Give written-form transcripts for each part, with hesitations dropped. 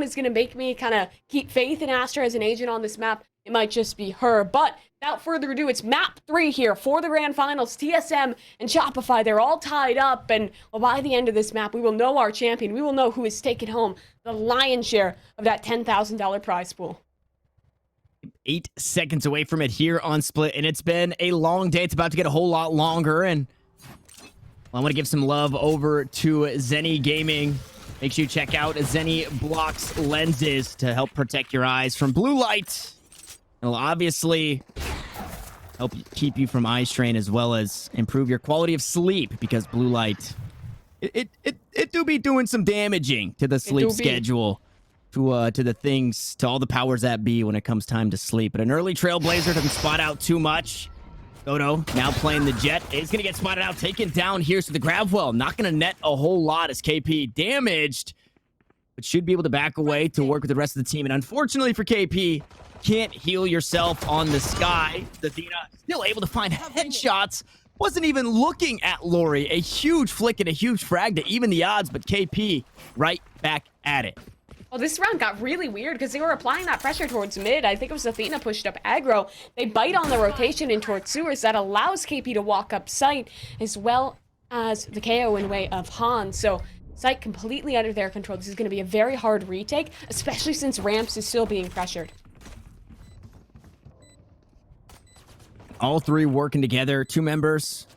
is going to make me kind of keep faith in Astra as an agent on this map. It might just be her. But without further ado, it's map 3 here for the grand finals. TSM and Shopify, they're all tied up. And well, by the end of this map, we will know our champion. We will know who is taking home the lion's share of that $10,000 prize pool. 8 seconds away from it here on Split, and it's been a long day. It's about to get a whole lot longer, and I want to give some love over to Zenny Gaming. Make sure you check out Zenny Blocks lenses to help protect your eyes from blue light. It'll obviously help keep you from eye strain as well as improve your quality of sleep, because blue light, it do be doing some damaging to the sleep schedule. To the things, to all the powers that be when it comes time to sleep. But an early Trailblazer doesn't spot out too much. Dodo now playing the Jet is going to get spotted out, taken down here. So the grab well, not going to net a whole lot as KP damaged, but should be able to back away to work with the rest of the team. And unfortunately for KP, can't heal yourself on the sky. Athena still able to find headshots. Wasn't even looking at Lori. A huge flick and a huge frag to even the odds, but KP right back at it. Well, this round got really weird because they were applying that pressure towards mid. I think it was Athena pushed up aggro. They bite on the rotation in towards sewers. That allows KP to walk up site, as well as the KO in way of Han. So site completely under their control. This is going to be a very hard retake, especially since Ramps is still being pressured. All three working together. 2 members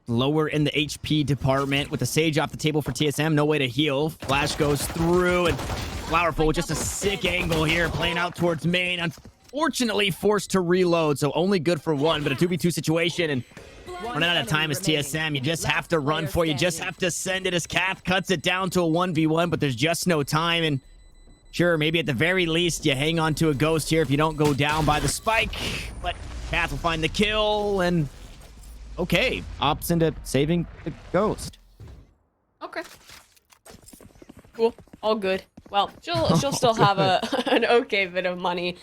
lower in the HP department with the Sage off the table for TSM. No way to heal. Flash goes through, and Flowerful with just a sick angle here, playing out towards main. Unfortunately, forced to reload, so only good for 1, but a 2v2 situation, and running out of time as TSM. You just have to run for it. You just have to send it as Kath cuts it down to a 1v1, but there's just no time. And sure, maybe at the very least, you hang on to a ghost here if you don't go down by the spike, but Kath will find the kill, and okay, opts into saving the ghost. Okay. Cool. All good. Well, she'll still have an okay bit of money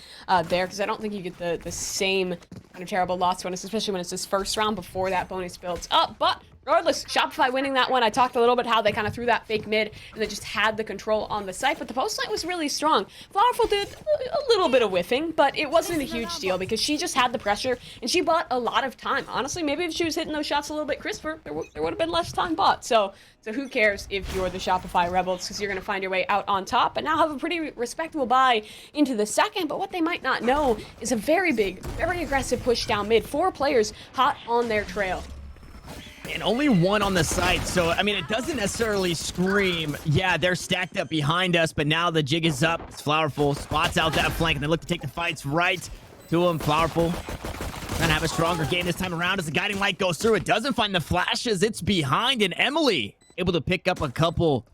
there, because I don't think you get the same kind of terrible loss bonus, especially when it's this first round before that bonus builds up. But regardless, Shopify winning that one. I talked a little bit how they kind of threw that fake mid and they just had the control on the site, but the post line was really strong. Flowerful did a little bit of whiffing, but it wasn't a huge deal because she just had the pressure and she bought a lot of time. Honestly, maybe if she was hitting those shots a little bit crisper, there would have been less time bought. So who cares if you're the Shopify Rebels, because you're going to find your way out on top and now have a pretty respectable buy into the second. But what they might not know is a very big, very aggressive push down mid. 4 players hot on their trail. And only 1 on the site, so, I mean, it doesn't necessarily scream, yeah, they're stacked up behind us, but now the jig is up. It's Flowerful, spots out that flank, and they look to take the fights right to him. Flowerful trying to have a stronger game this time around as the guiding light goes through. It doesn't find the flashes, it's behind, and Emily able to pick up a couple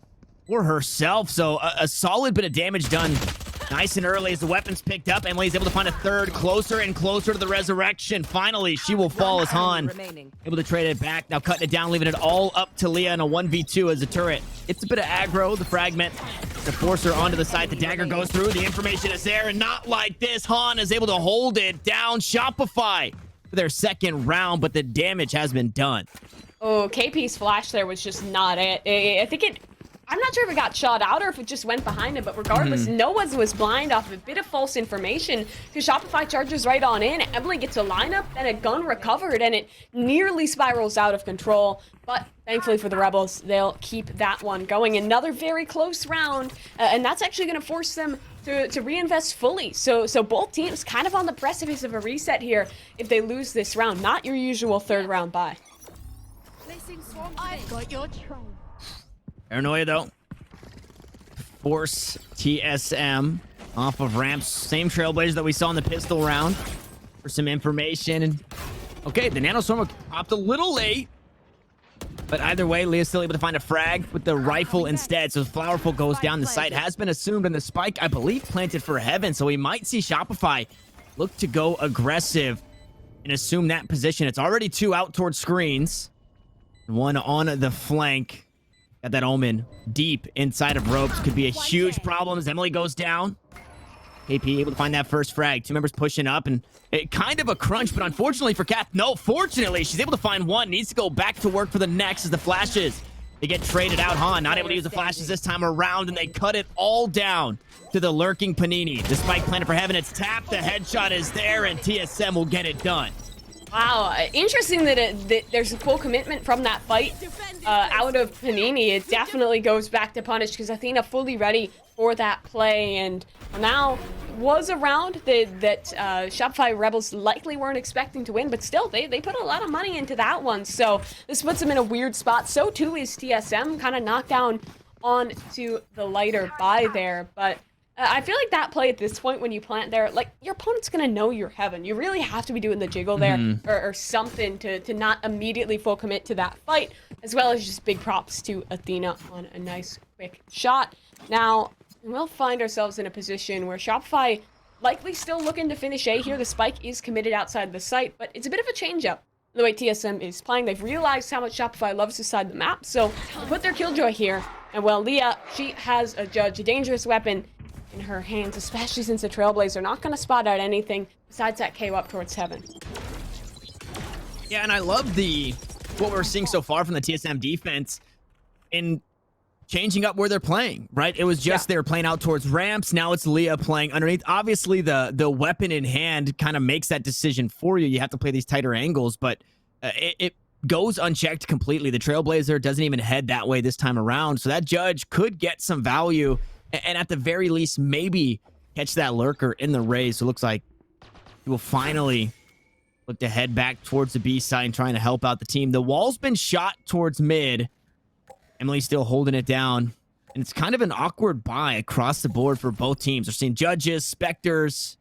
for herself, so a solid bit of damage done nice and early as the weapon's picked up. Emily's able to find a third, closer and closer to the resurrection. Finally, she will fall as Han able to trade it back. Now cutting it down, leaving it all up to Leah in a 1v2 as the turret. It's a bit of aggro, the fragment to force her onto the side. The dagger goes through, the information is there, and not like this. Han is able to hold it down. Shopify for their second round, but the damage has been done. Oh, KP's flash there was just not it. I think I'm not sure if it got shot out or if it just went behind him, but regardless, no one was blind off of a bit of false information because Shopify charges right on in. Emily gets a lineup, then a gun recovered, and it nearly spirals out of control. But thankfully for the Rebels, they'll keep that one going. Another very close round, and that's actually going to force them to reinvest fully. So both teams kind of on the precipice of a reset here if they lose this round. Not your usual third round bye. I've got your train. Paranoia, though. Force TSM off of ramps. Same Trailblazer that we saw in the pistol round for some information. And okay, the Nanostorm popped a little late. But either way, Leah's still able to find a frag with the rifle instead. So Flowerful goes down. The site has been assumed, and the spike, I believe, planted for Heaven. So we might see Shopify look to go aggressive and assume that position. It's already 2 out towards screens. 1 on the flank. Got that Omen deep inside of ropes. Could be a huge problem as Emily goes down. KP able to find that first frag. 2 members pushing up, and it kind of a crunch, but unfortunately for Kath, no, fortunately, she's able to find 1. Needs to go back to work for the next as the flashes They get traded out. Han not able to use the flashes this time around, and they cut it all down to the lurking Panini. The spike planted for heaven. It's tapped. The headshot is there, and TSM will get it done. Wow, interesting that there's a full commitment from that fight out of Panini. It definitely goes back to punish because Athena fully ready for that play, and now was a round that Shopify Rebels likely weren't expecting to win, but still, they put a lot of money into that one, so this puts them in a weird spot. So too is TSM, kind of knocked down onto the lighter buy there, but I feel like that play at this point, when you plant there, like, your opponent's gonna know you're heaven. You really have to be doing the jiggle there or something to not immediately full commit to that fight, as well as just big props to Athena on a nice quick shot. Now, we'll find ourselves in a position where Shopify likely still looking to finish A here. The spike is committed outside the site, but it's a bit of a change up the way TSM is playing. They've realized how much Shopify loves this side of the map, so they put their Killjoy here. And well, Leah, she has a Judge, a dangerous weapon in her hands, especially since the Trailblazer not going to spot out anything besides that KO up towards heaven. Yeah, and I love what we're seeing so far from the TSM defense in changing up where they're playing, right? It was just they were playing out towards ramps. Now it's Leah playing underneath. Obviously, the weapon in hand kind of makes that decision for you. You have to play these tighter angles, but it goes unchecked completely. The Trailblazer doesn't even head that way this time around, so that Judge could get some value, and at the very least, maybe catch that lurker in the raise. So it looks like he will finally look to head back towards the B side and trying to help out the team. The wall's been shot towards mid. Emily's still holding it down. And it's kind of an awkward buy across the board for both teams. We're seeing Judges, Spectres,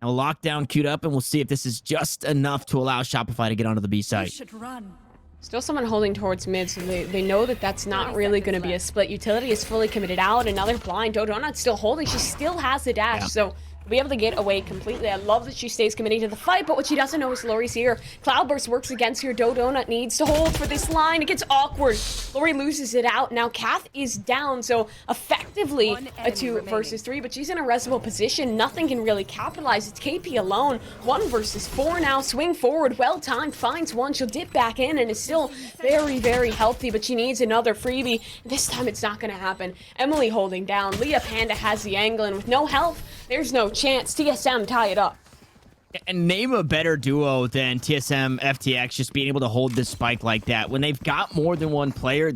and a lockdown queued up, and we'll see if this is just enough to allow Shopify to get onto the B site. Still someone holding towards mid, so they know that that's not really going to be a split. Utility is fully committed out. Another blind. Dodonut's still holding. She still has the dash, so be able to get away completely. I love that she stays committed to the fight, but what she doesn't know is Lori's here. Cloudburst works against her. Dodonut needs to hold for this line. It gets awkward. Lori loses it out. Now Kath is down, so effectively a 2 versus 3, but she's in a resible position. Nothing can really capitalize. It's KP alone. 1 versus 4 now. Swing forward. Well timed. Finds one. She'll dip back in and is still very, very healthy, but she needs another freebie. This time it's not going to happen. Emily holding down. Leah Panda has the angle, and with no health, there's no chance. TSM tie it up. And name a better duo than TSM FTX just being able to hold this spike like that. When they've got more than one player,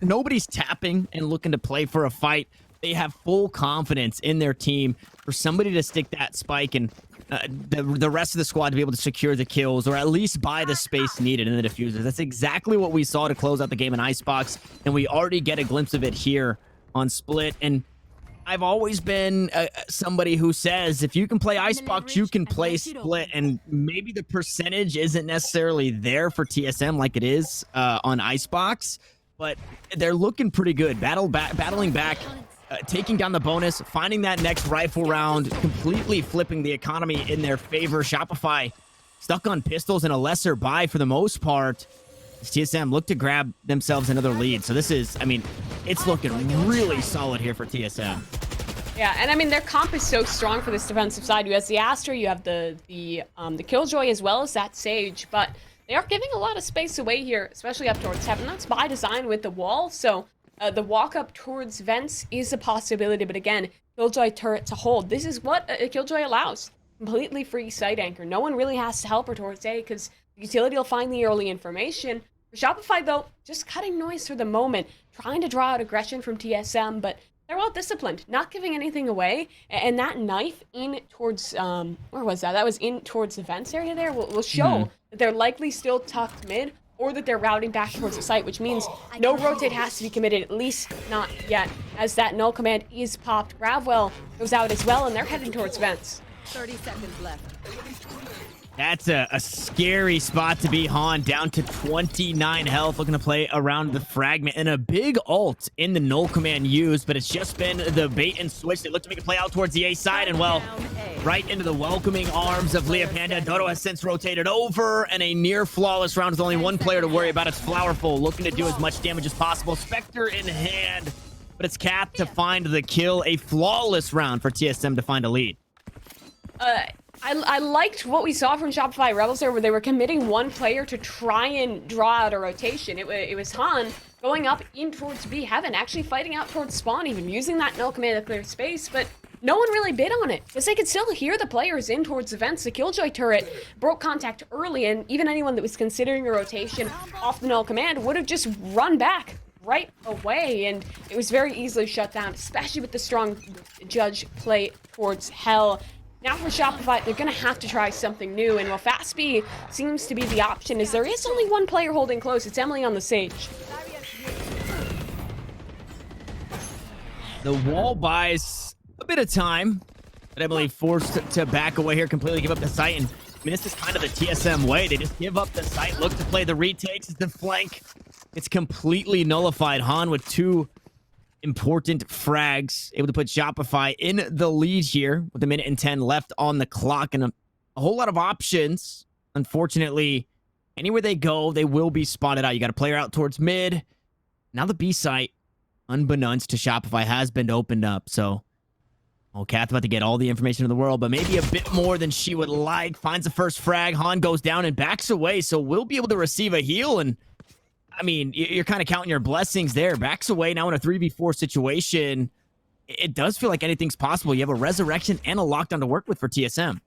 nobody's tapping and looking to play for a fight. They have full confidence in their team for somebody to stick that spike and the rest of the squad to be able to secure the kills or at least buy the space needed in the diffusers. That's exactly what we saw to close out the game in Icebox, and we already get a glimpse of it here on Split. And I've always been somebody who says if you can play Icebox, you can play Split, and maybe the percentage isn't necessarily there for TSM like it is on Icebox, but they're looking pretty good. Battling back, taking down the bonus, finding that next rifle round, completely flipping the economy in their favor. Shopify stuck on pistols and a lesser buy for the most part. TSM look to grab themselves another lead. So this is, I mean, it's looking really solid here for TSM. Yeah, and I mean, their comp is so strong for this defensive side. You have the Astra, you have the Killjoy, as well as that Sage, but they are giving a lot of space away here, especially up towards heaven. That's by design with the wall, so the walk up towards vents is a possibility, but again, Killjoy turret to hold. This is what a Killjoy allows. Completely free site anchor. No one really has to help her towards A because utility will find the early information. For Shopify, though, just cutting noise for the moment, trying to draw out aggression from TSM, but they're well disciplined, not giving anything away. And that knife in towards, where was that? That was in towards the vents area there, will show that they're likely still tucked mid, or that they're routing back towards the site, which means no rotate has to be committed, at least not yet, as that null command is popped. Gravwell goes out as well, and they're heading towards vents. 30 seconds left. That's a scary spot to be. Han down to 29 health, looking to play around the fragment, and a big ult in the null command used, but it's just been the bait and switch. They look to make a play out towards the A side, and well, right into the welcoming arms of Leah Panda. Dodo has since rotated over, and a near flawless round with only one player to worry about. It's Flowerful looking to do as much damage as possible. Spectre in hand, but it's Kath to find the kill. A flawless round for TSM to find a lead. I liked what we saw from Shopify Rebels there, where they were committing one player to try and draw out a rotation. It was Han going up in towards B heaven, actually fighting out towards spawn, even using that null command to clear space, but no one really bid on it, because they could still hear the players in towards the vents. The Killjoy turret broke contact early, and even anyone that was considering a rotation off the null command would have just run back right away, and it was very easily shut down, especially with the strong Judge play towards Hell. Now for Shopify, they're going to have to try something new, and while Fast B seems to be the option, as there is only one player holding close, it's Emily on the Sage. The wall buys a bit of time, but Emily forced to back away here, completely give up the site, and I mean, this is kind of the TSM way. They just give up the site, look to play the retakes, the flank. It's completely nullified. Han with 2 important frags, able to put Shopify in the lead here with a minute and 10 left on the clock, and a whole lot of options. Unfortunately, anywhere they go, they will be spotted out. You got a player out towards mid. Now the B site, unbeknownst to Shopify, has been opened up. So, Kath's about to get all the information in the world, but maybe a bit more than she would like. Finds the first frag. Han goes down and backs away, so we'll be able to receive a heal. And I mean, you're kind of counting your blessings there. Backs away now in a 3v4 situation. It does feel like anything's possible. You have a resurrection and a lockdown to work with for TSM.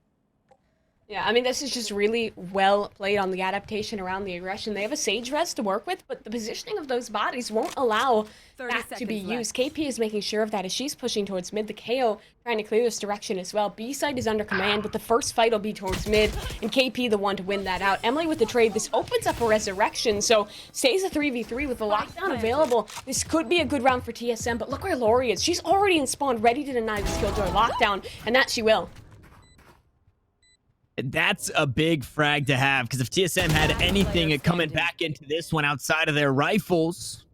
Yeah, I mean, this is just really well played on the adaptation around the aggression. They have a Sage Res to work with, but the positioning of those bodies won't allow that to be used. KP is making sure of that as she's pushing towards mid. The KO trying to clear this direction as well. B side is under command, but the first fight will be towards mid, and KP the one to win that out. Emily with the trade. This opens up a resurrection, so stays a 3v3 with the lockdown available. This could be a good round for TSM, but look where Lori is. She's already in spawn, ready to deny this Killjoy lockdown, and that she will. That's a big frag to have, because if TSM had anything coming back into this one outside of their rifles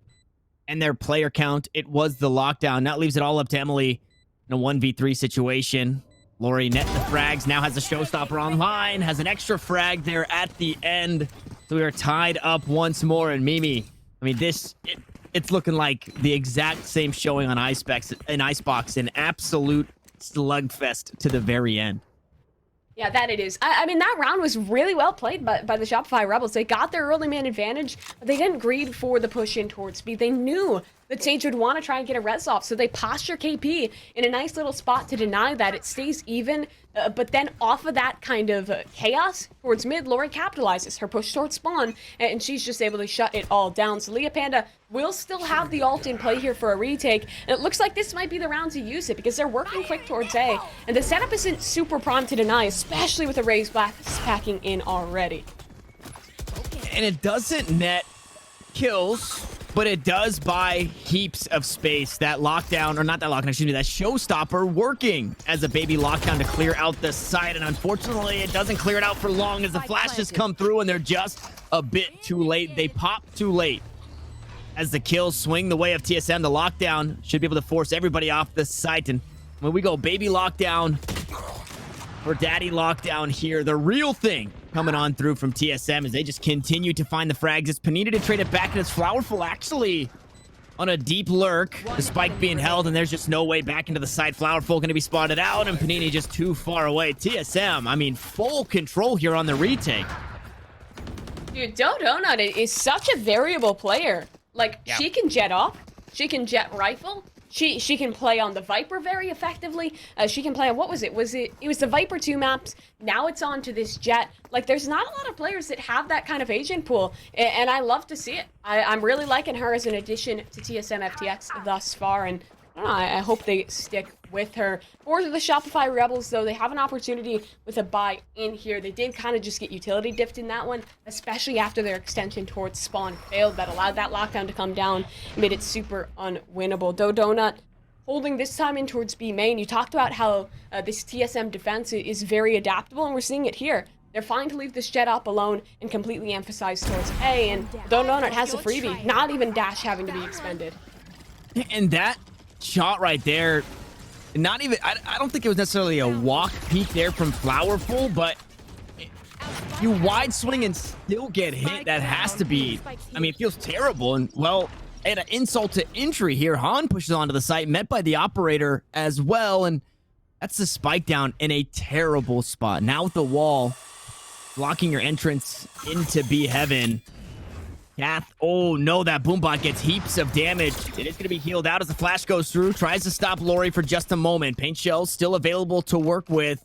and their player count, it was the lockdown. That leaves it all up to Emily in a 1v3 situation. Lori net the frags, now has a showstopper online, has an extra frag there at the end. So we are tied up once more. And Mimi, I mean, it's looking like the exact same showing on Icebox, an absolute slugfest to the very end. Yeah, that it is. I mean, that round was really well played by the Shopify Rebels. They got their early man advantage, but they didn't greed for the push in towards speed. They knew that Sage would want to try and get a res off, so they posture KP in a nice little spot to deny that. It stays even, but then off of that kind of chaos towards mid, Lori capitalizes her push towards spawn, and she's just able to shut it all down. So Leah Panda will still have the ult in play here for a retake, and it looks like this might be the round to use it, because they're working quick towards A, and the setup isn't super prompt to deny, especially with the Raze Black packing in already. And it doesn't net kills, but it does buy heaps of space. That lockdown, or not that lockdown, excuse me, that showstopper working as a baby lockdown to clear out the site. And unfortunately, it doesn't clear it out for long as the flashes come through, and they're just a bit too late. They pop too late. As the kills swing the way of TSM, the lockdown should be able to force everybody off the site. And when we go baby lockdown or daddy lockdown here, the real thing coming on through from TSM as they just continue to find the frags. It's Panini to trade it back, and it's Flowerful actually on a deep lurk. The spike being held, and there's just no way back into the site. Flowerful going to be spotted out, and Panini just too far away. TSM, I mean, full control here on the retake. Dude, Donut is such a variable player. Like, yeah. She can jet off, she can jet rifle, she can play on the Viper very effectively. She can play on, what was it? It was the Viper 2 maps. Now it's on to this Jet. Like, there's not a lot of players that have that kind of agent pool, and I love to see it. I'm really liking her as an addition to TSM FTX thus far, and I don't know, I hope they stick with her. For the Shopify Rebels, though, they have an opportunity with a buy in here. They did kind of just get utility dipped in that one, especially after their extension towards spawn failed. That allowed that lockdown to come down, made it super unwinnable. Donut holding this time in towards B main. You talked about how this TSM defense is very adaptable, and we're seeing it here. They're fine to leave this Jet up alone and completely emphasize towards A, and Donut has a freebie, not even Dash having to be expended. And that shot right there, not even, I don't think it was necessarily a walk peek there from Flowerful, but you wide swing and still get hit. That has to be, I mean, it feels terrible. And well, at an insult to injury here, Han pushes onto the site, met by the operator as well, and that's the spike down in a terrible spot. Now with the wall blocking your entrance into B heaven, Kath. Oh, no, that Boombot gets heaps of damage. It is going to be healed out as the flash goes through. Tries to stop Lori for just a moment. Paint shells still available to work with.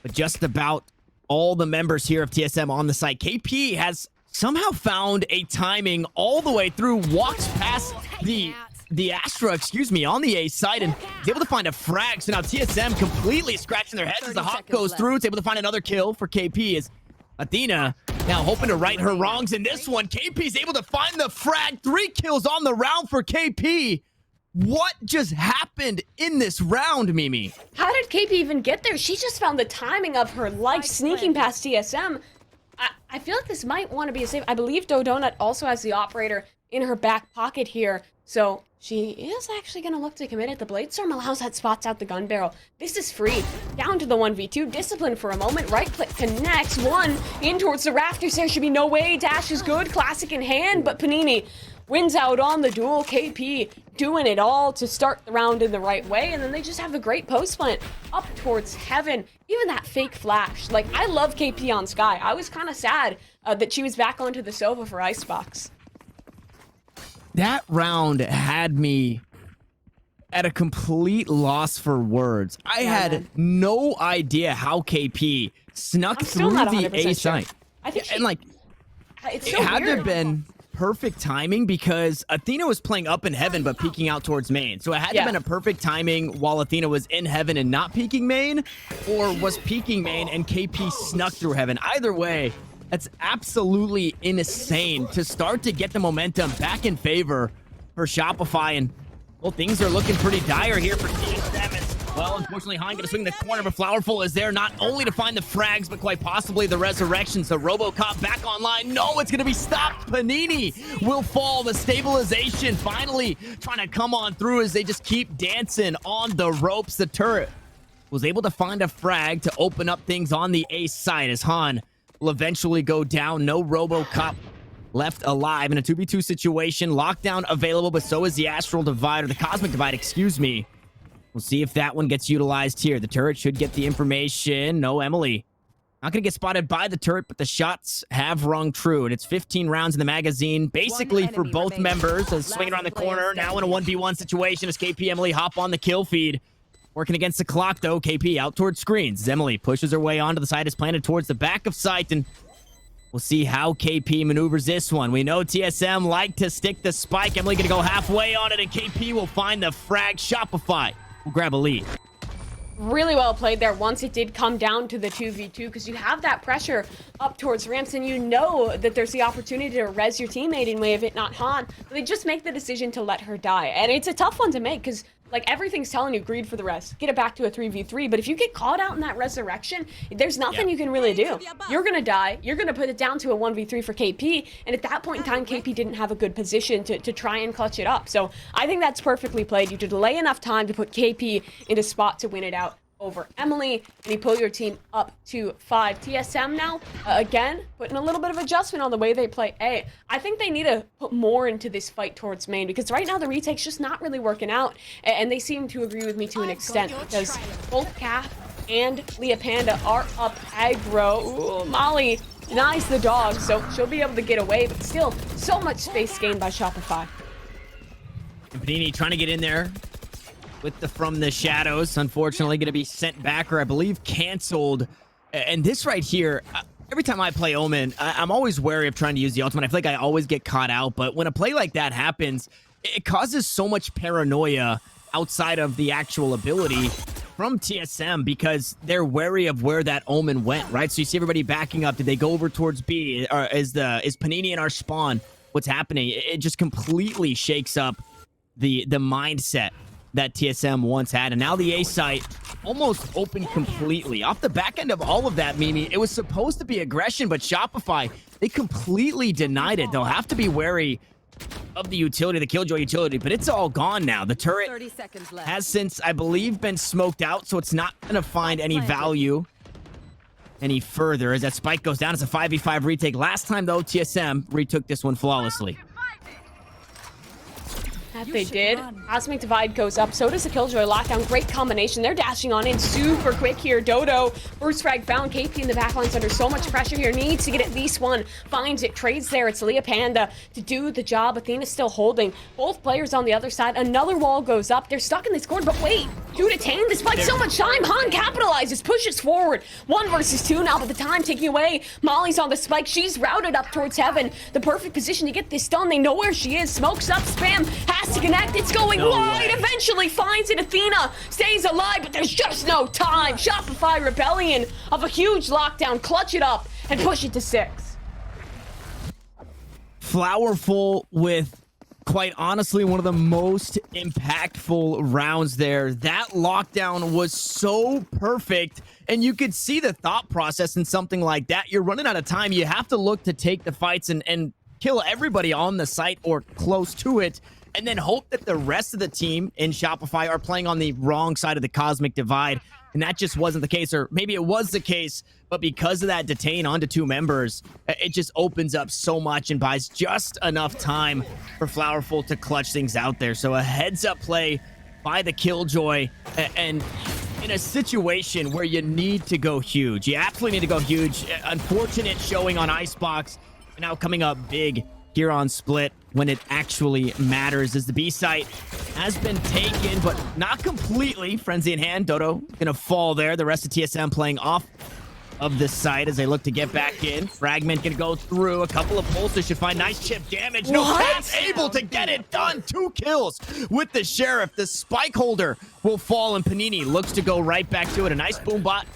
But just about all the members here of TSM on the site. KP has somehow found a timing all the way through. Walks past the Astra, on the A side, and is able to find a frag. So now TSM completely scratching their heads as the Hawk goes through. It's able to find another kill for KP as Athena now hoping to right her wrongs in this one. KP's able to find the frag. 3 kills on the round for KP. What just happened in this round, Mimi? How did KP even get there? She just found the timing of her life sneaking past TSM. I feel like this might want to be a save. I believe Dodonut also has the operator in her back pocket here. So she is actually going to look to commit it. The Blade Storm allows that spots out the gun barrel. This is free. Down to the 1v2. Discipline for a moment. Right click connects. One in towards the rafters. There should be no way. Dash is good. Classic in hand. But Panini wins out on the duel. KP doing it all to start the round in the right way. And then they just have a great post plant up towards heaven. Even that fake flash. Like, I love KP on Sky. I was kind of sad that she was back onto the Sova for Icebox. That round had me at a complete loss for words. I had no idea how KP snuck through the A site. I think it had to have been perfect timing because Athena was playing up in heaven but peeking out towards main. So it had to have been a perfect timing while Athena was in heaven and not peeking main, or was peeking main and KP snuck through heaven. Either way, that's absolutely insane to start to get the momentum back in favor for Shopify. And, well, things are looking pretty dire here for TSM as well. Unfortunately, Hein going to swing the corner, but Flowerful is there not only to find the frags, but quite possibly the resurrection. So RoboCop back online. No, it's going to be stopped. Panini will fall. The stabilization finally trying to come on through as they just keep dancing on the ropes. The turret was able to find a frag to open up things on the A side as Han will eventually go down. No RoboCop left alive in a 2v2 situation. Lockdown available, but so is the Astral Divide, or the Cosmic Divide, We'll see if that one gets utilized here. The turret should get the information. No, Emily. Not going to get spotted by the turret, but the shots have rung true. And it's 15 rounds in the magazine, basically for both members. As swinging around the corner, now in a 1v1 situation as KP Emily hop on the kill feed. Working against the clock, though. KP out towards screens. Emily pushes her way onto the side, is planted towards the back of sight, and we'll see how KP maneuvers this one. We know TSM like to stick the spike. Emily going to go halfway on it, and KP will find the frag. Shopify will grab a lead. Really well played there once it did come down to the 2v2, because you have that pressure up towards ramps and you know that there's the opportunity to res your teammate in way of it not Han, but they just make the decision to let her die. And it's a tough one to make because, like, everything's telling you greed for the rest. Get it back to a 3v3, but if you get caught out in that resurrection, there's nothing you can really do. You're gonna die, you're gonna put it down to a 1v3 for KP, and at that point in time, KP didn't have a good position to try and clutch it up. So I think that's perfectly played. You delay enough time to put KP in a spot to win it out over Emily, and you pull your team up to 5. TSM now, again, putting a little bit of adjustment on the way they play A. I think they need to put more into this fight towards main, because right now the retake's just not really working out, and they seem to agree with me to an extent, because both Kath and Leah Panda are up aggro. Ooh, Molly denies the dog, so she'll be able to get away, but still, so much space gained by Shopify. And Panini trying to get in there with the From the Shadows, unfortunately going to be sent back, or I believe canceled. And this right here, every time I play Omen, I'm always wary of trying to use the ultimate. I feel like I always get caught out, but when a play like that happens, it causes so much paranoia outside of the actual ability from TSM, because they're wary of where that Omen went, right? So you see everybody backing up. Did they go over towards B? Or is Panini in our spawn? What's happening? It just completely shakes up the mindset that TSM once had. And now the A site almost open completely. Off the back end of all of that, Mimi, it was supposed to be aggression, but Shopify, they completely denied it. They'll have to be wary of the utility, the Killjoy utility, but it's all gone now. The turret has since, I believe, been smoked out, so it's not going to find any value any further as that spike goes down. It's a 5v5 retake. Last time, though, TSM retook this one flawlessly. That they did. Cosmic Divide goes up. So does the Killjoy lockdown. Great combination. They're dashing on in super quick here. Dodo, first frag found. KP in the backline's under so much pressure here. Needs to get at least one. Finds it. Trades there. It's Leah Panda to do the job. Athena's still holding. Both players on the other side. Another wall goes up. They're stuck in this corner. But wait, 2 to 10. Despite so much time, Han capitalizes. Pushes forward. 1 versus 2 now. But the time taking away. Molly's on the spike. She's routed up towards heaven. The perfect position to get this done. They know where she is. Smokes up. Spam has to connect. It's going wide. Eventually finds it. Athena stays alive, but there's just no time. Shopify Rebellion of a huge lockdown. Clutch it up and push it to 6. Flowerful with, quite honestly, one of the most impactful rounds there. That lockdown was so perfect, and you could see the thought process in something like that. You're running out of time. You have to look to take the fights and kill everybody on the site or close to it, and then hope that the rest of the team in Shopify are playing on the wrong side of the Cosmic Divide. And that just wasn't the case, or maybe it was the case, but because of that detain onto 2 members, it just opens up so much and buys just enough time for Flowerful to clutch things out there. So a heads-up play by the Killjoy, and in a situation where you need to go huge. You absolutely need to go huge. Unfortunate showing on Icebox, and now coming up big here on Split when it actually matters, as the B site has been taken, but not completely. Frenzy in hand. Dodo gonna fall there. The rest of TSM playing off of the site as they look to get back in. Fragment gonna go through. A couple of pulses should find nice chip damage. No Cat's able to get it done. 2 kills with the Sheriff. The spike holder will fall, and Panini looks to go right back to it. A nice boom bot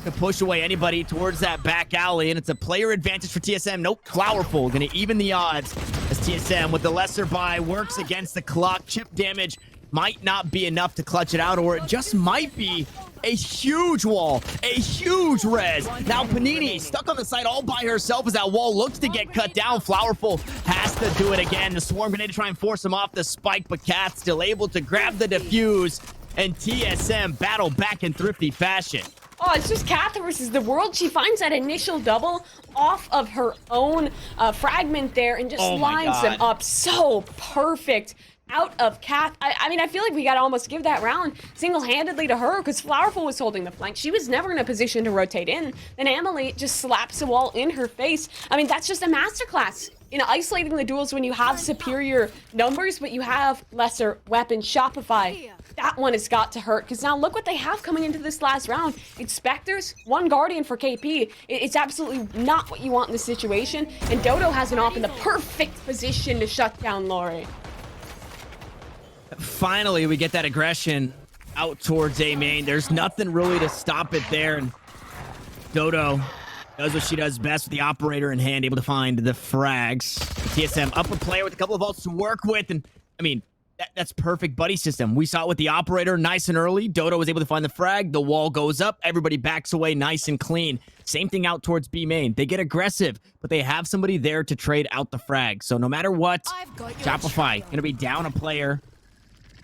to push away anybody towards that back alley, and it's a player advantage for TSM. Nope, Flowerful gonna even the odds as TSM with the lesser buy works against the clock. Chip damage might not be enough to clutch it out, or it just might be a huge wall, a huge res. Now Panini stuck on the side all by herself as that wall looks to get cut down. Flowerful has to do it again. The swarm grenade to try and force him off the spike, but Cat still able to grab the defuse, and TSM battle back in thrifty fashion. Oh, it's just Kath versus the world. She finds that initial double off of her own fragment there and just lines them up so perfect out of Kath. I mean, I feel like we gotta almost give that round single-handedly to her, because Flowerful was holding the flank. She was never in a position to rotate in. Then Emily just slaps the wall in her face. I mean, that's just a masterclass in isolating the duels when you have superior numbers, but you have lesser weapons. Shopify, that one has got to hurt, because now look what they have coming into this last round. It's Spectres, 1 Guardian for KP. It's absolutely not what you want in this situation, and Dodo has an off in the perfect position to shut down Lori. Finally, we get that aggression out towards A main. There's nothing really to stop it there, and Dodo does what she does best with the operator in hand, able to find the frags. The TSM upper player with a couple of ults to work with, and I mean, that's perfect buddy system. We saw it with the operator nice and early. Dodo was able to find the frag. The wall goes up. Everybody backs away nice and clean. Same thing out towards B main. They get aggressive, but they have somebody there to trade out the frag. So no matter what, Shopify going to be down a player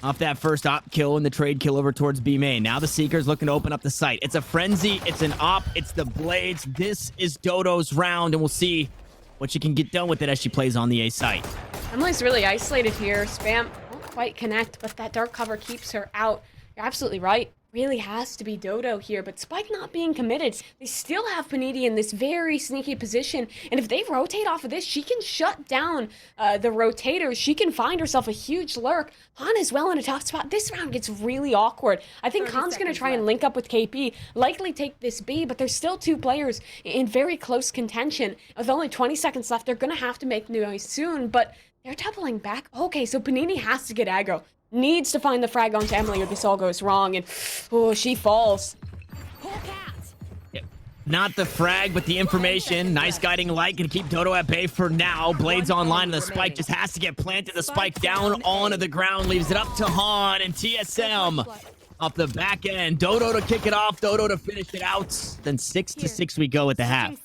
off that first op kill and the trade kill over towards B main. Now the Seeker's looking to open up the site. It's a frenzy. It's an op. It's the Blades. This is Dodo's round, and we'll see what she can get done with it as she plays on the A site. Emily's really isolated here. Spam won't quite connect, but that dark cover keeps her out. You're absolutely right. Really has to be Dodo here, but Spike not being committed. They still have Panini in this very sneaky position, and if they rotate off of this, she can shut down the rotators. She can find herself a huge lurk. Han is well in a tough spot. This round gets really awkward. I think Han's going to try and link up with KP, likely take this B, but there's still 2 players in very close contention. With only 20 seconds left, they're going to have to make noise soon, but they're doubling back. Okay, so Panini has to get aggro. Needs to find the frag onto Emily or this all goes wrong, and oh, she falls. Yep. Not the frag, but the information. Nice guiding light, gonna keep Dodo at bay for now. Blades online, and the spike just has to get planted. The spike down onto the ground, leaves it up to Han and TSM. Off the back end, Dodo to kick it off, Dodo to finish it out. Then 6-6 we go at the half.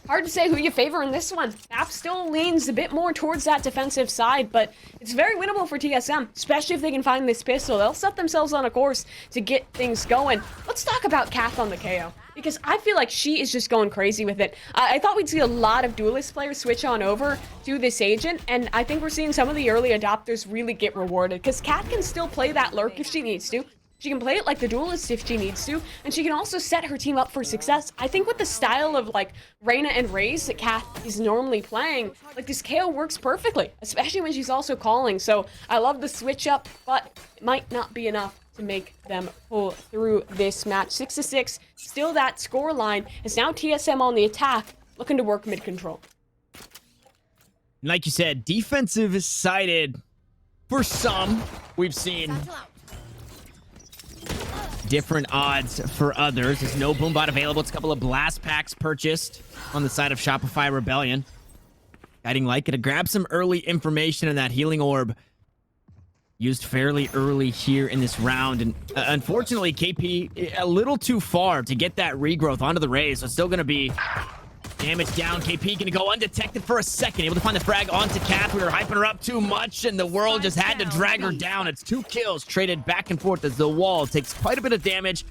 Hard to say who you favor in this one. App still leans a bit more towards that defensive side, but it's very winnable for TSM, especially if they can find this pistol. They'll set themselves on a course to get things going. Let's talk about Kath on the KO, because I feel like she is just going crazy with it. I thought we'd see a lot of duelist players switch on over to this agent, and I think we're seeing some of the early adopters really get rewarded, because Kath can still play that lurk if she needs to. She can play it like the duelist if she needs to, and she can also set her team up for success. I think with the style of like Reyna and Raze that Kath is normally playing, like this KO works perfectly, especially when she's also calling. So I love the switch up, but it might not be enough to make them pull through this match. 6-6, still that score line. It's now TSM on the attack, looking to work mid control. Like you said, defensive sided for some. We've seen different odds for others. There's no Boombot available. It's a couple of blast packs purchased on the side of Shopify Rebellion. Guiding Light to grab some early information on that healing orb. Used fairly early here in this round. And unfortunately, KP a little too far to get that regrowth onto the Raze. So it's still going to be damage down. KP going to go undetected for a second. Able to find the frag onto Kath. We were hyping her up too much, and the world just had to drag her down. It's 2 kills traded back and forth as the wall takes quite a bit of damage.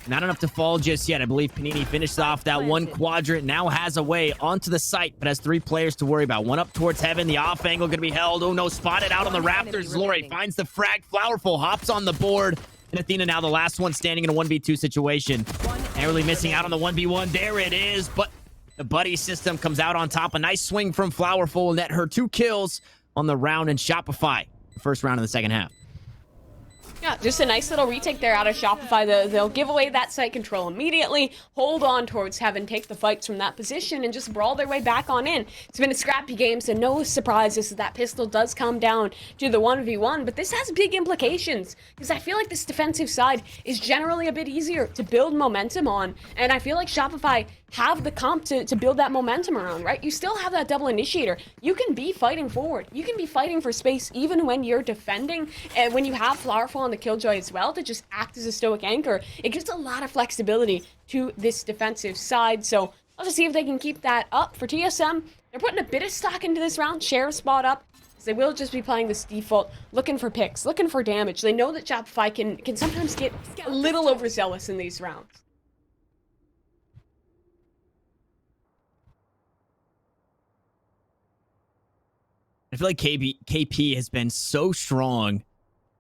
Not enough to fall just yet. I believe Panini finished off that one quadrant. Now has a way onto the site, but has 3 players to worry about. One up towards heaven. The off angle going to be held. Oh no, spotted out on the Raptors. Lori finds the frag. Flowerful hops on the board. And Athena now the last one standing in a 1v2 situation. Narrowly missing out on the 1v1. There it is, but the buddy system comes out on top. A nice swing from Flowerful, net her 2 kills on the round in Shopify. The first round of the second half. Yeah, just a nice little retake there out of Shopify. They'll give away that site control immediately, hold on towards heaven, take the fights from that position, and just brawl their way back on in. It's been a scrappy game, so no surprises that pistol does come down to the 1v1, but this has big implications, because I feel like this defensive side is generally a bit easier to build momentum on, and I feel like Shopify have the comp to build that momentum around, right? You still have that double initiator. You can be fighting forward. You can be fighting for space even when you're defending, and when you have Flowerful on the Killjoy as well to just act as a stoic anchor, it gives a lot of flexibility to this defensive side. So I'll just see if they can keep that up. For TSM, they're putting a bit of stock into this round, share spot up. They will just be playing this default, looking for picks, looking for damage. They know that Shopify can sometimes get a little overzealous in these rounds. I feel like KP has been so strong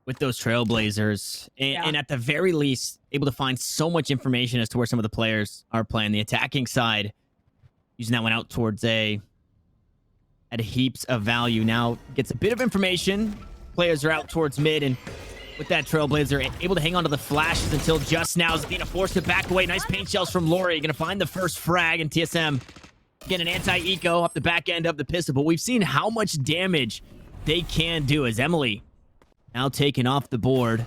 with those Trailblazers, and at the very least, able to find so much information as to where some of the players are playing. The attacking side, using that one out towards A, at heaps of value. Now gets a bit of information. Players are out towards mid, and with that Trailblazer, able to hang on to the flashes until just now. Zena forced to back away. Nice paint shells from Lori. Gonna find the first frag, and TSM get an anti-eco up the back end of the pistol, but we've seen how much damage they can do as Emily now taken off the board.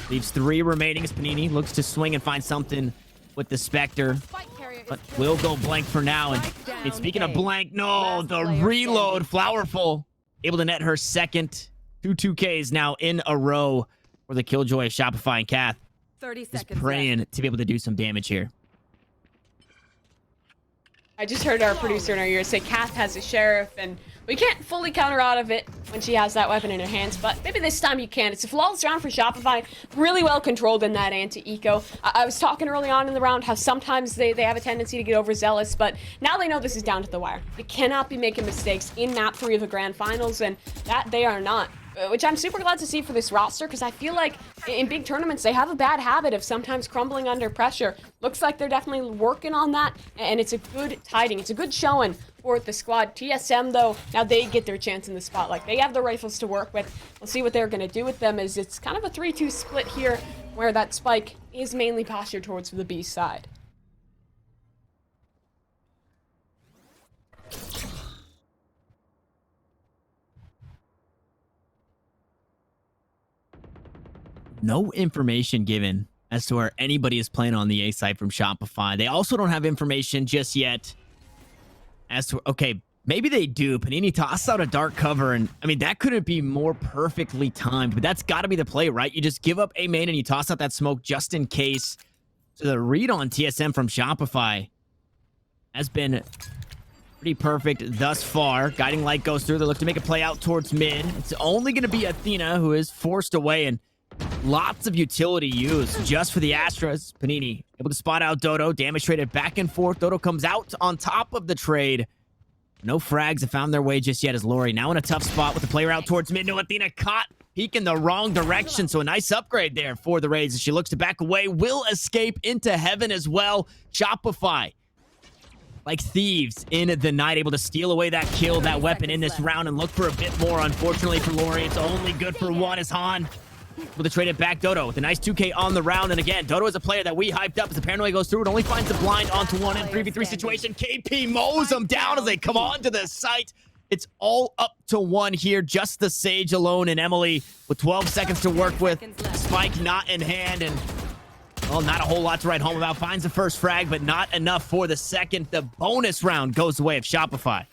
Leaves 3 remaining as Panini looks to swing and find something with the Spectre, but will go blank for now. And speaking of blank, no, the reload. Flowerful able to net her second. 2 Ks now in a row for the Killjoy of Shopify, and Kath 30 is seconds praying to be able to do some damage here. I just heard our producer in our ear say Kath has a sheriff, and we can't fully counter out of it when she has that weapon in her hands, but maybe this time you can. It's a flawless round for Shopify, really well controlled in that anti-eco. I was talking early on in the round how sometimes they have a tendency to get overzealous, but now they know this is down to the wire. They cannot be making mistakes in map 3 of the grand finals, and that they are not. Which I'm super glad to see for this roster, because I feel like in big tournaments they have a bad habit of sometimes crumbling under pressure. Looks like they're definitely working on that, and it's a good tiding. It's a good showing for the squad. TSM, though, now they get their chance in the spotlight. They have the rifles to work with. We'll see what they're going to do with them, as it's kind of a 3-2 split here, where that spike is mainly postured towards the B side. No information given as to where anybody is playing on the A side from Shopify. They also don't have information just yet as to, okay, maybe they do. Panini tosses out a dark cover, and I mean, that couldn't be more perfectly timed, but that's got to be the play, right? You just give up A main and you toss out that smoke just in case. So the read on TSM from Shopify has been pretty perfect thus far. Guiding Light goes through. They look to make a play out towards mid. It's only going to be Athena who is forced away, and lots of utility used just for the Astras. Panini able to spot out Dodo. Damage traded back and forth. Dodo comes out on top of the trade. No frags have found their way just yet as Lori now in a tough spot with the player out towards mid. No, Athena caught peek in the wrong direction, so a nice upgrade there for the Raids as she looks to back away. Will escape into heaven as well. Shopify, like thieves in the night, able to steal away that kill, that weapon in this round, and look for a bit more. Unfortunately for Lori, it's only good for one as Han with a trade it back. Dodo with a nice 2K on the round. And again, Dodo is a player that we hyped up as the paranoia goes through. It only finds the blind onto one in 3v3 situation. KP mows them down as they come onto the site. It's all up to one here. Just the Sage alone, and Emily with 12 seconds to work with. Spike not in hand, and well, not a whole lot to write home about. Finds the first frag, but not enough for the second. The bonus round goes the way of Shopify.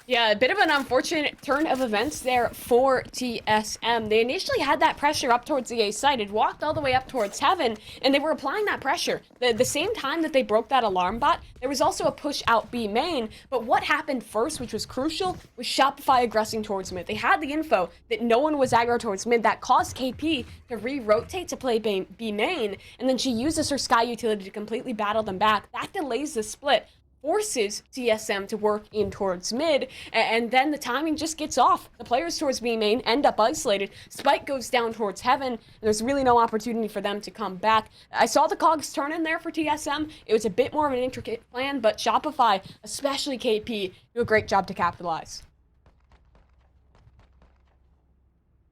Yeah, a bit of an unfortunate turn of events there for TSM. They initially had that pressure up towards the A site. It walked all the way up towards heaven, and they were applying that pressure. The same time that they broke that alarm bot, there was also a push out B main. But what happened first, which was crucial, was Shopify aggressing towards mid. They had the info that no one was aggro towards mid. That caused KP to re-rotate to play B main, and then she uses her Sky utility to completely battle them back. That delays the split, forces TSM to work in towards mid, and then the timing just gets off. The players towards B main end up isolated. Spike goes down towards heaven, and there's really no opportunity for them to come back. I saw the cogs turn in there for TSM. It was a bit more of an intricate plan, but Shopify, especially KP, do a great job to capitalize.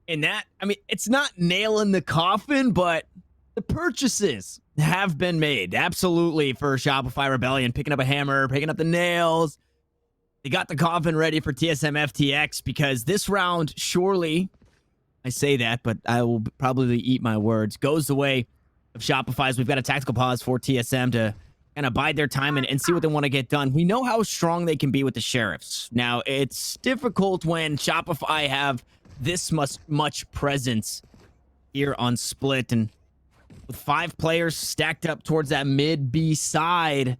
And that, I mean, it's not nail in the coffin, but the purchases have been made. Absolutely for Shopify Rebellion. Picking up a hammer, picking up the nails. They got the coffin ready for TSM FTX because this round, surely, I say that, but I will probably eat my words, goes the way of Shopify's. We've got a tactical pause for TSM to kind of bide their time and see what they want to get done. We know how strong they can be with the Sheriffs. Now, it's difficult when Shopify have this much presence here on Split, and with 5 players stacked up towards that mid B side,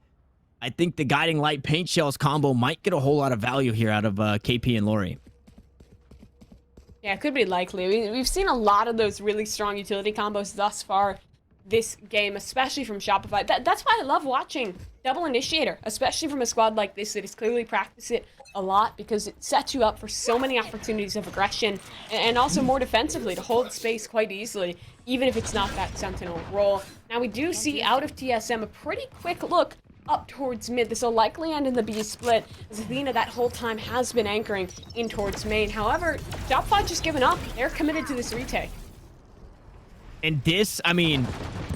I think the Guiding Light Paint Shells combo might get a whole lot of value here out of KP and Lori. Yeah, it could be likely. We've seen a lot of those really strong utility combos thus far this game, especially from Shopify. That's why I love watching Double Initiator, especially from a squad like this that has clearly practiced it a lot, because it sets you up for so many opportunities of aggression and also more defensively to hold space quite easily, even if it's not that Sentinel role. Now we do see out of TSM a pretty quick look up towards mid. This will likely end in the B split, as Athena that whole time has been anchoring in towards main. However, Shopify just given up. They're committed to this retake. And this, I mean,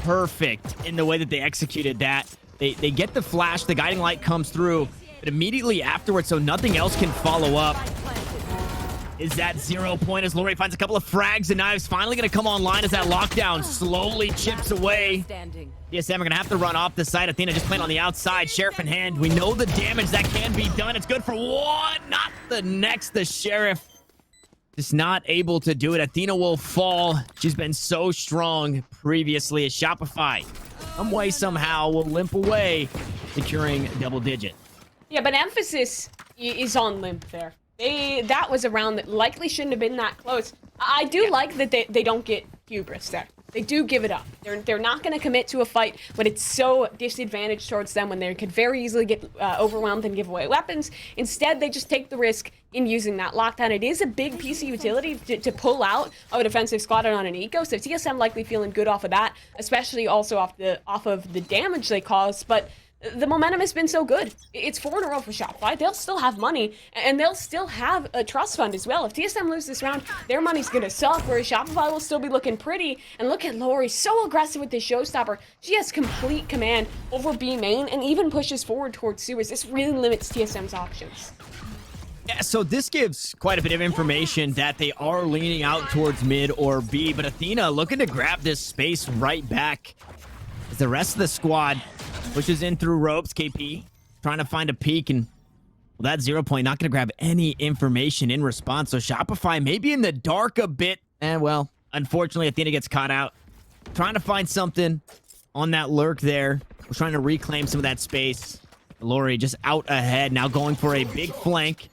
perfect in the way that they executed that. They get the flash, the Guiding Light comes through, but immediately afterwards, so nothing else can follow up, is that 0 point as Lori finds a couple of frags and knives. Finally going to come online as that lockdown slowly chips away. TSM are going to have to run off the side. Athena just playing on the outside. Sheriff in hand. We know the damage that can be done. It's good for one. Not the next. The Sheriff just not able to do it. Athena will fall. She's been so strong previously as Shopify, some way, somehow, will limp away, securing double digit. Yeah, but emphasis is on limp there. That was a round that likely shouldn't have been that close. I do like that they don't get hubris there. They do give it up. They're not going to commit to a fight when it's so disadvantaged towards them, when they could very easily get overwhelmed and give away weapons. Instead, they just take the risk in using that lockdown. It is a big piece of utility to pull out of a defensive squad on an eco, so TSM likely feeling good off of that, especially also off of the damage they caused. But the momentum has been so good. It's 4 in a row for Shopify. They'll still have money, and they'll still have a trust fund as well. If TSM loses this round, their money's gonna suck, whereas Shopify will still be looking pretty. And look at Lori, so aggressive with this showstopper. She has complete command over B main and even pushes forward towards sewers. This really limits TSM's options. Yeah, so this gives quite a bit of information that they are leaning out towards mid or B, but Athena looking to grab this space right back as the rest of the squad pushes in through ropes. KP trying to find a peek, and well, that 0 point not going to grab any information in response. So Shopify maybe in the dark a bit, and well, unfortunately Athena gets caught out trying to find something on that lurk there. We're trying to reclaim some of that space. Lori just out ahead, now going for a big flank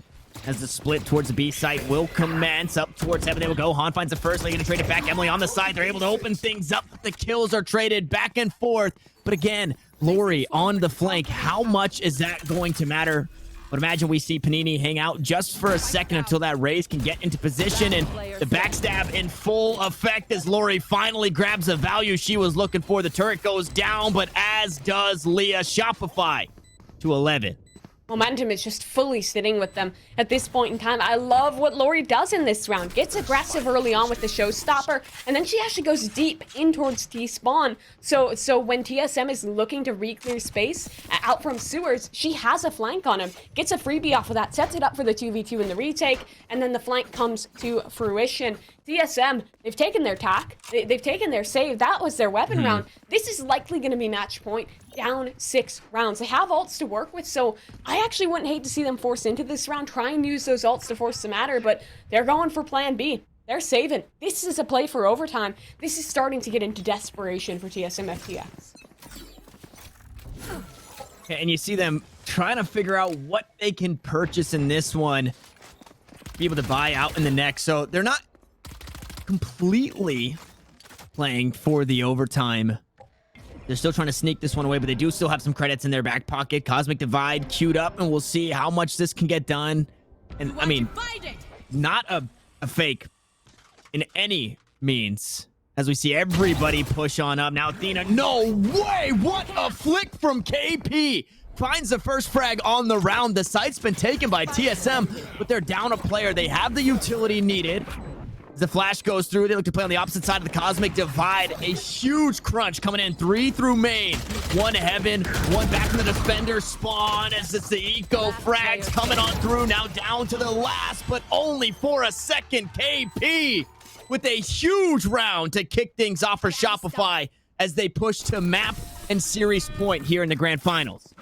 as the split towards the B site will commence. Up towards heaven they will go. Han finds the first. They're going to trade it back. Emily on the side. They're able to open things up. The kills are traded back and forth. But again, Lori on the flank. How much is that going to matter? But imagine we see Panini hang out just for a second until that Raze can get into position, and the backstab in full effect as Lori finally grabs the value she was looking for. The turret goes down, but as does Leah. Shopify to 11. Momentum is just fully sitting with them at this point in time. I love what Lori does in this round. Gets aggressive early on with the showstopper, and then she actually goes deep in towards T-spawn. So when TSM is looking to re-clear space out from sewers, she has a flank on him. Gets a freebie off of that, sets it up for the 2v2 in the retake, and then the flank comes to fruition. TSM, they've taken their tack. They've taken their save. That was their weapon round. This is likely going to be match point. Down 6 rounds. They have ults to work with, so I actually wouldn't hate to see them force into this round. Try and use those ults to force the matter, but they're going for plan B. They're saving. This is a play for overtime. This is starting to get into desperation for TSM FTX. And you see them trying to figure out what they can purchase in this one, be able to buy out in the next. So they're not completely playing for the overtime. They're still trying to sneak this one away, but they do still have some credits in their back pocket. Cosmic Divide queued up, and we'll see how much this can get done. And I mean, not a fake in any means, as we see everybody push on up. Now Athena, no way! What a flick from KP! Finds the first frag on the round. The site's been taken by TSM, but they're down a player. They have the utility needed. As the flash goes through, they look to play on the opposite side of the Cosmic Divide. A huge crunch coming in. 3 through main. 1 heaven. 1 back from the defender spawn as it's the eco frags coming on through. Now down to the last, but only for a second. KP with a huge round to kick things off for Shopify as they push to map and series point here in the grand finals.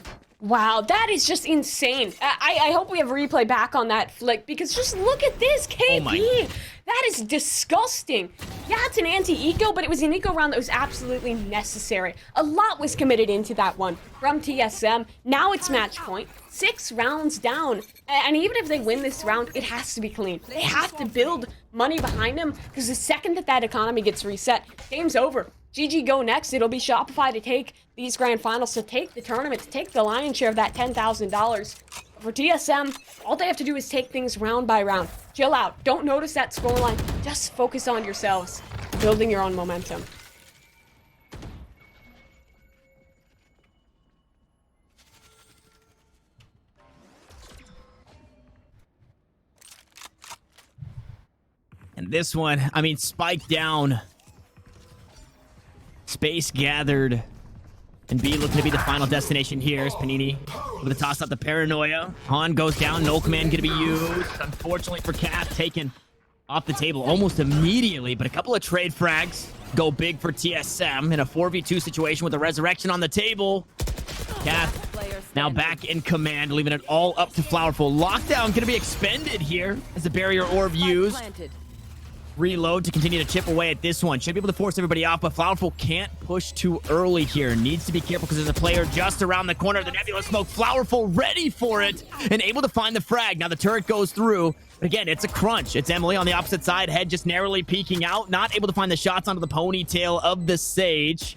Wow, that is just insane. I hope we have a replay back on that flick, because just look at this, KP. That is disgusting. Yeah, it's an anti-eco, but it was an eco round that was absolutely necessary. A lot was committed into that one from TSM. Now it's match point. 6 rounds down. And even if they win this round, it has to be clean. They have to build money behind them, because the second that economy gets reset, game's over. GG go next. It'll be Shopify to take these grand finals, to take the tournament, to take the lion's share of that $10,000. For TSM, all they have to do is take things round by round. Chill out. Don't notice that scoreline. Just focus on yourselves, building your own momentum. And this one, I mean, spike down. Space gathered. And B looking to be the final destination here as Panini with a toss up the paranoia. Han goes down. No command going to be used. Unfortunately for Cap, taken off the table almost immediately. But a couple of trade frags go big for TSM in a 4v2 situation with a resurrection on the table. Cap now back in command, leaving it all up to Flowerful. Lockdown going to be expended here as the barrier orb used. Reload to continue to chip away at this one. Should be able to force everybody off, but Flowerful can't push too early here. Needs to be careful because there's a player just around the corner of the Nebula Smoke. Flowerful ready for it and able to find the frag. Now the turret goes through. But again, it's a crunch. It's Emily on the opposite side. Head just narrowly peeking out. Not able to find the shots onto the ponytail of the Sage.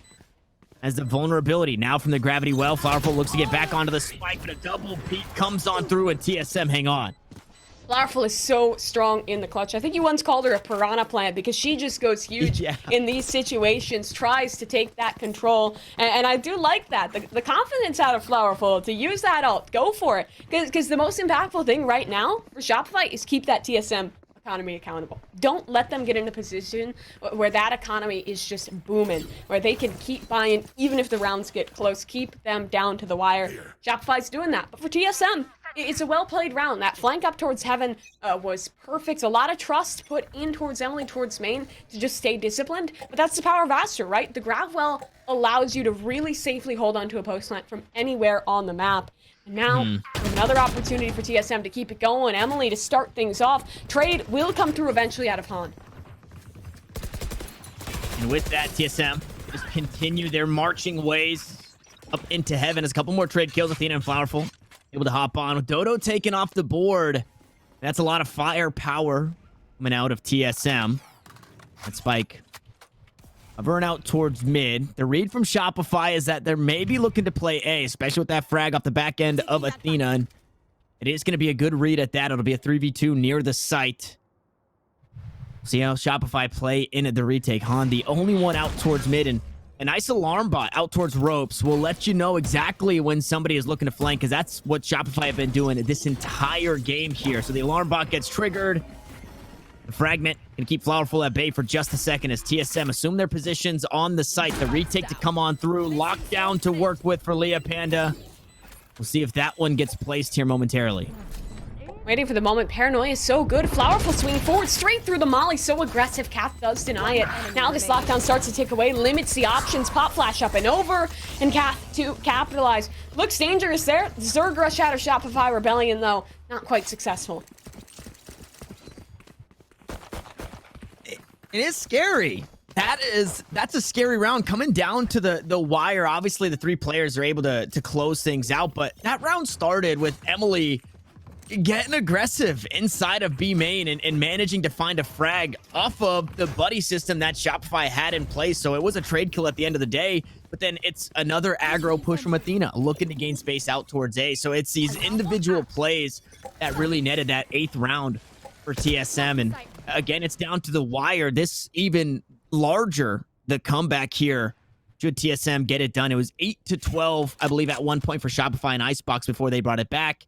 As the vulnerability now from the Gravity Well. Flowerful looks to get back onto the spike, but a double peek comes on through and TSM hang on. Flowerful is so strong in the clutch. I think you once called her a piranha plant because she just goes huge in these situations, tries to take that control. And I do like that. The confidence out of Flowerful to use that ult. Go for it. Because the most impactful thing right now for Shopify is keep that TSM economy accountable. Don't let them get in a position where that economy is just booming, where they can keep buying even if the rounds get close. Keep them down to the wire. Shopify's doing that. But for TSM, it's a well-played round. That flank up towards heaven was perfect. A lot of trust put in towards Emily, towards main, to just stay disciplined. But that's the power of Aster, right? The Gravwell allows you to really safely hold onto a post plant from anywhere on the map. And now, another opportunity for TSM to keep it going. Emily to start things off. Trade will come through eventually out of Han. And with that, TSM just continue their marching ways up into heaven. There's a couple more trade kills. Athena and Flowerful able to hop on with Dodo taking off the board. That's a lot of firepower coming out of TSM. That Spike hovering out towards mid. The read from Shopify is that they're maybe looking to play A, especially with that frag off the back end of Athena. And it is going to be a good read at that. It'll be a 3v2 near the site. See how Shopify play in the retake. Han, the only one out towards mid, and a nice alarm bot out towards ropes will let you know exactly when somebody is looking to flank, because that's what Shopify have been doing this entire game here. So the alarm bot gets triggered. The fragment can keep Flowerful at bay for just a second as TSM assume their positions on the site. The retake to come on through. Lockdown to work with for Leah Panda. We'll see if that one gets placed here momentarily. Waiting for the moment. Paranoia is so good. Flowerful swinging forward straight through the molly. So aggressive. Cath does deny it. Now this lockdown starts to tick away. Limits the options. Pop flash up and over. And Cath to capitalize. Looks dangerous there. Zerg rush out of Shopify Rebellion, though. Not quite successful. It is scary. That's a scary round coming down to the wire. Obviously, the three players are able to close things out. But that round started with Emily getting aggressive inside of B main and managing to find a frag off of the buddy system that Shopify had in place. So it was a trade kill at the end of the day, but then it's another aggro push from Athena looking to gain space out towards A. So it's these individual plays that really netted that 8th round for TSM. And again, it's down to the wire. This even larger, the comeback here. Should TSM get it done? It was 8-12, I believe, at one point for Shopify and Icebox before they brought it back.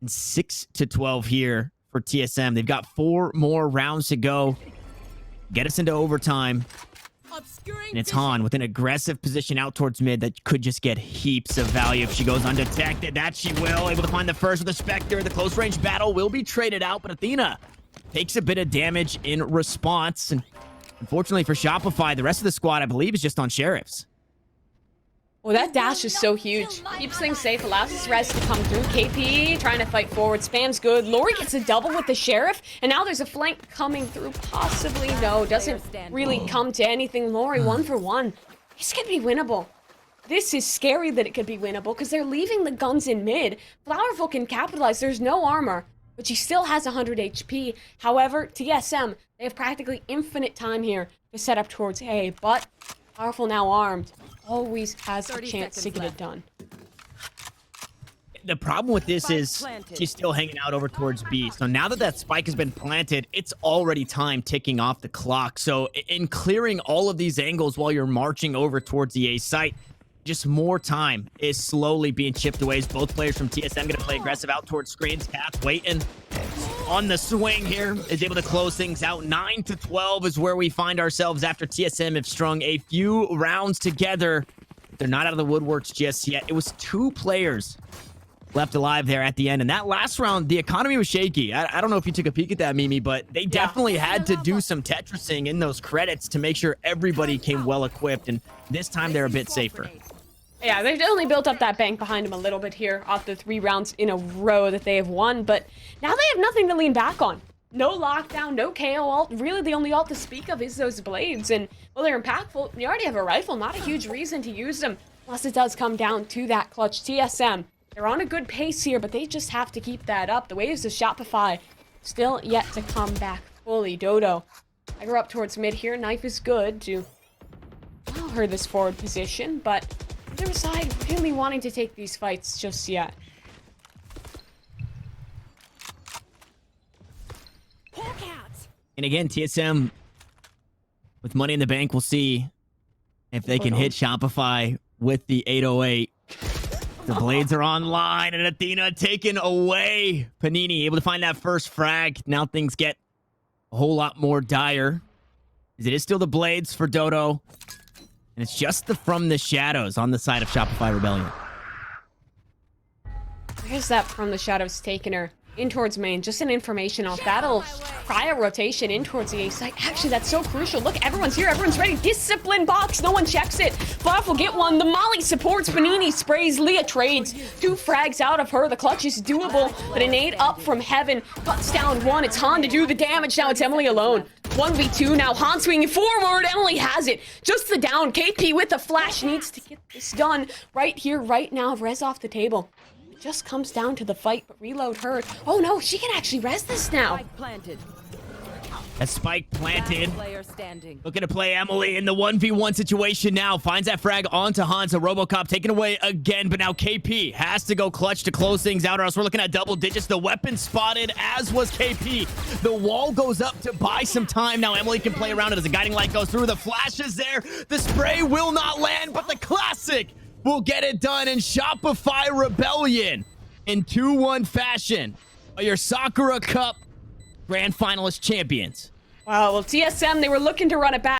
And 6-12 here for TSM. They've got 4 more rounds to go. Get us into overtime. And it's Han with an aggressive position out towards mid that could just get heaps of value if she goes undetected. That she will. Able to find the first with the Spectre. The close range battle will be traded out, but Athena takes a bit of damage in response. And unfortunately for Shopify, the rest of the squad, I believe, is just on Sheriffs. Well, that dash is so huge. Keeps things safe, allows his res to come through. KP trying to fight forward, spam's good. Lori gets a double with the Sheriff, and now there's a flank coming through. Possibly, no, doesn't really come to anything. Lori, 1 for 1. This could be winnable. This is scary that it could be winnable, because they're leaving the guns in mid. Flowerful can capitalize, there's no armor, but she still has 100 HP. However, TSM, they have practically infinite time here to set up towards A, but Powerful now armed. Always has a chance to get it done. The problem with this is she's still hanging out over towards B. So now that spike has been planted, it's already time ticking off the clock. So in clearing all of these angles while you're marching over towards the A site, just more time is slowly being chipped away as both players from TSM going to play aggressive out towards screens. Cath waiting on the swing here, is able to close things out. 9-12 is where we find ourselves after TSM have strung a few rounds together. They're not out of the woodworks just yet. It was 2 players left alive there at the end. And that last round, the economy was shaky. I don't know if you took a peek at that, Mimi, but they definitely had to do some Tetrising in those credits to make sure everybody came well equipped. And this time they're a bit safer. Yeah, they've only built up that bank behind them a little bit here off the 3 rounds in a row that they have won, but now they have nothing to lean back on. No lockdown, no KO ult. Really, the only ult to speak of is those blades, and while they're impactful, you already have a rifle, not a huge reason to use them, unless it does come down to that clutch. TSM, they're on a good pace here, but they just have to keep that up. The waves of Shopify still yet to come back fully. Dodo, I grew up towards mid here. Knife is good to allow her this forward position, but other side really wanting to take these fights just yet. And again, TSM with money in the bank, we'll see if they can hit Shopify with the 808. The blades are online, and Athena taken away. Panini able to find that first frag. Now things get a whole lot more dire. It is still the blades for Dodo. And it's just the from the shadows on the side of Shopify Rebellion. Where's that from the shadows taking her in towards main? Just an information off. That'll try a rotation in towards the A site. Actually, that's so crucial. Look, everyone's here. Everyone's ready. Discipline box. No one checks it. Fluff will get one. The molly supports. Panini sprays. Leah trades. 2 frags out of her. The clutch is doable, but an 8 up from heaven. Cuts down 1. It's Han to do the damage. Now it's Emily alone. 1v2 now. Han swinging forward. Emily has it. Just the down. KP with the flash needs to get this done right here, right now. Res off the table. It just comes down to the fight, but reload hurt. Oh no, she can actually res this now. Spike planted. A spike planted. Last player standing. Looking to play Emily in the 1v1 situation now. Finds that frag onto Han, so Robocop taken away again, but now KP has to go clutch to close things out, or else we're looking at double digits. The weapon spotted, as was KP. The wall goes up to buy some time. Now Emily can play around it as the guiding light goes through. The flash is there. The spray will not land, but the classic will get it done in Shopify Rebellion in 2-1 fashion. Your Sakura Cup Grand Finalist champions. Wow, well, TSM, they were looking to run it back.